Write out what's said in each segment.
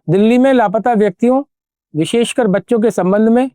दिल्ली में लापता व्यक्तियों, विशेषकर बच्चों के संबंध में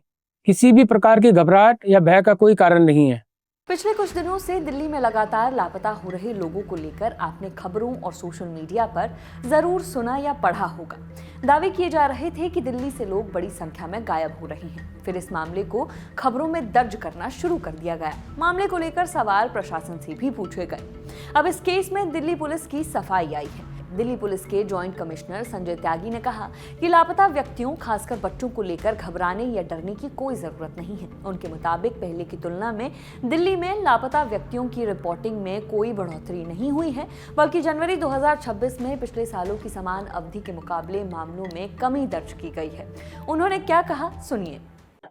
किसी भी प्रकार की घबराहट या भय का कोई कारण नहीं है। पिछले कुछ दिनों से दिल्ली में लगातार लापता हो रहे लोगों को लेकर आपने खबरों और सोशल मीडिया पर जरूर सुना या पढ़ा होगा। दावे किए जा रहे थे कि दिल्ली से लोग बड़ी संख्या में गायब हो रहे हैं। फिर इस मामले को खबरों में दर्ज करना शुरू कर दिया गया। मामले को लेकर सवाल प्रशासन से भी पूछे गए। अब इस केस में दिल्ली पुलिस की सफाई आई है। दिल्ली पुलिस के जॉइंट कमिश्नर संजय त्यागी ने कहा कि लापता व्यक्तियों, खासकर बच्चों को लेकर घबराने या डरने की कोई जरूरत नहीं है। उनके मुताबिक पहले की तुलना में दिल्ली में लापता व्यक्तियों की रिपोर्टिंग में कोई बढ़ोतरी नहीं हुई है, बल्कि जनवरी 2026 में पिछले सालों की समान अवधि के मुकाबले मामलों में कमी दर्ज की गई है। उन्होंने क्या कहा, सुनिए।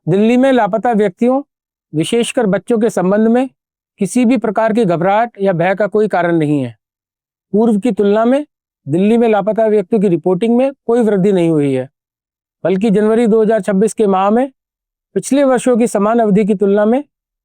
दिल्ली में लापता व्यक्तियों, विशेषकर बच्चों के संबंध में किसी भी प्रकार की घबराहट या भय का कोई कारण नहीं है। पूर्व की तुलना में दिल्ली में लापता व्यक्तियों की रिपोर्टिंग में कोई वृद्धि नहीं हुई है, बल्कि जनवरी 2026 के माह में पिछले वर्षों की समान अवधि की तुलना में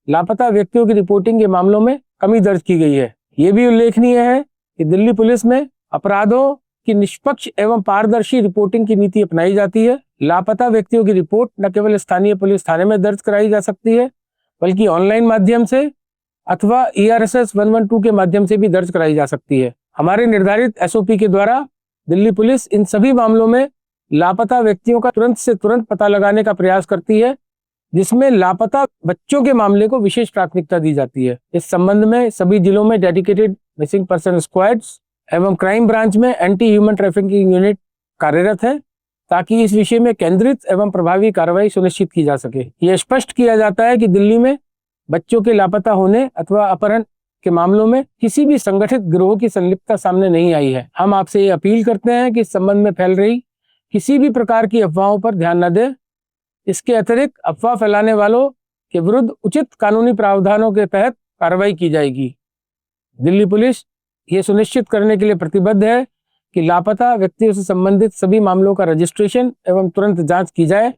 लापता व्यक्तियों की रिपोर्टिंग के मामलों में कमी दर्ज की गई है। ये भी उल्लेखनीय है कि दिल्ली पुलिस में अपराधों की निष्पक्ष एवं पारदर्शी रिपोर्टिंग की नीति अपनाई जाती है। लापता व्यक्तियों की रिपोर्ट न केवल स्थानीय पुलिस थाने में दर्ज कराई जा सकती है, बल्कि ऑनलाइन माध्यम से अथवा ERSS 112 के माध्यम से भी दर्ज कराई जा सकती है। हमारे निर्धारित SOP के द्वारा दिल्ली पुलिस इन सभी मामलों में लापता व्यक्तियों का तुरंत से तुरंत पता लगाने का प्रयास करती है, जिसमें लापता बच्चों के मामले को विशेष प्राथमिकता दी जाती है। इस संबंध में सभी जिलों में डेडिकेटेड मिसिंग पर्सन स्क्वाड्स एवं क्राइम ब्रांच में एंटी ह्यूमन ट्रैफिकिंग यूनिट कार्यरत है, ताकि इस विषय में केंद्रित एवं प्रभावी कार्रवाई सुनिश्चित की जा सके। यह स्पष्ट किया जाता है कि दिल्ली में बच्चों के लापता होने अथवा अपहरण के मामलों में किसी भी संगठित गिरोह की संलिप्तता सामने नहीं आई है। हम आपसे ये अपील करते हैं कि इस संबंध में फैल रही किसी भी प्रकार की अफवाहों पर ध्यान न दें। इसके अतिरिक्त अफवाह फैलाने वालों के विरुद्ध उचित कानूनी प्रावधानों के तहत कार्रवाई की जाएगी। दिल्ली पुलिस ये सुनिश्चित करने के लिए प्रतिबद्ध है कि लापता व्यक्तियों से संबंधित सभी मामलों का रजिस्ट्रेशन एवं तुरंत जांच की जाए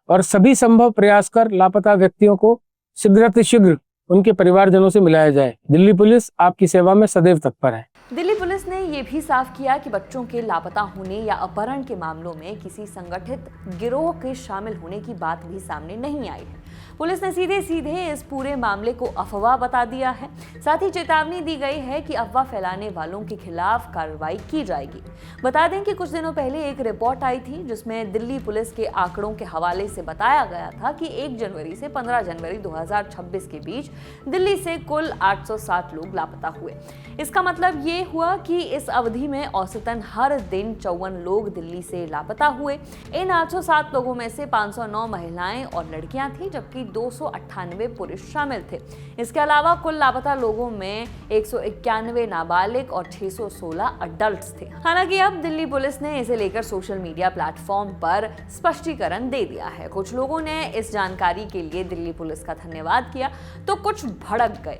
और सभी संभव प्रयास कर लापता व्यक्तियों को शीघ्र उनके परिवारजनों से मिलाया जाए। दिल्ली पुलिस आपकी सेवा में सदैव तत्पर है। दिल्ली पुलिस ने यह भी साफ किया कि बच्चों के लापता होने या अपहरण के मामलों में किसी संगठित गिरोह के शामिल होने की बात भी सामने नहीं आई है। पुलिस ने सीधे सीधे इस पूरे मामले को अफवाह बता दिया है। साथ ही चेतावनी दी गई है कि अफवाह फैलाने वालों के खिलाफ कार्रवाई की जाएगी। बता दें कि कुछ दिनों पहले एक रिपोर्ट आई थी, जिसमें दिल्ली पुलिस के आंकड़ों के हवाले से बताया गया था कि 1 जनवरी से 15 जनवरी 2026 के बीच दिल्ली से कुल 807 लोग लापता हुए। इसका मतलब ये हुआ कि इस अवधि में औसतन हर दिन 54 लोग दिल्ली से लापता हुए। इन 807 लोगों में से 509 महिलाएं और लड़कियां थी, जबकि 298 पुरुष शामिल थे। इसके अलावा कुल लापता लोगों में 191 नाबालिग और 616 अडल्ट्स थे। हालांकि अब दिल्ली पुलिस ने इसे लेकर सोशल मीडिया प्लेटफॉर्म पर स्पष्टीकरण दे दिया है। कुछ लोगों ने इस जानकारी के लिए दिल्ली पुलिस का धन्यवाद किया, तो कुछ भड़क गए।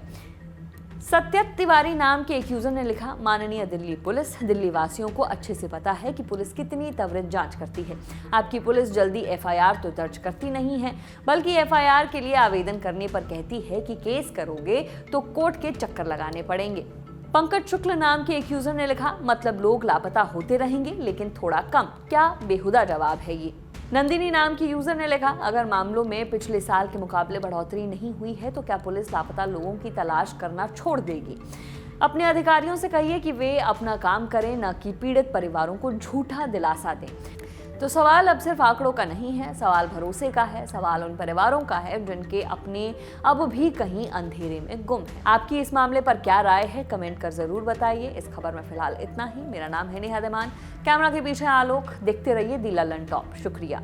सत्यत तिवारी नाम के एक यूजर ने लिखा, माननीय दिल्ली पुलिस, दिल्ली वासियों को अच्छे से पता है कि पुलिस कितनी त्वरित जांच करती है। आपकी पुलिस जल्दी FIR तो दर्ज करती नहीं है, बल्कि FIR के लिए आवेदन करने पर कहती है कि केस करोगे तो कोर्ट के चक्कर लगाने पड़ेंगे। पंकज शुक्ल नाम के एक यूजर ने लिखा, मतलब लोग लापता होते रहेंगे लेकिन थोड़ा कम। क्या बेहुदा जवाब है ये। नंदिनी नाम की यूजर ने लिखा, अगर मामलों में पिछले साल के मुकाबले बढ़ोतरी नहीं हुई है तो क्या पुलिस लापता लोगों की तलाश करना छोड़ देगी। अपने अधिकारियों से कहिए कि वे अपना काम करें, न कि पीड़ित परिवारों को झूठा दिलासा दें। तो सवाल अब सिर्फ आंकड़ों का नहीं है, सवाल भरोसे का है, सवाल उन परिवारों का है जिनके अपने अब भी कहीं अंधेरे में गुम है। आपकी इस मामले पर क्या राय है, कमेंट कर जरूर बताइए। इस खबर में फिलहाल इतना ही। मेरा नाम है नेहा देमान, कैमरा के पीछे आलोक। देखते रहिए दी ललन टॉप। शुक्रिया।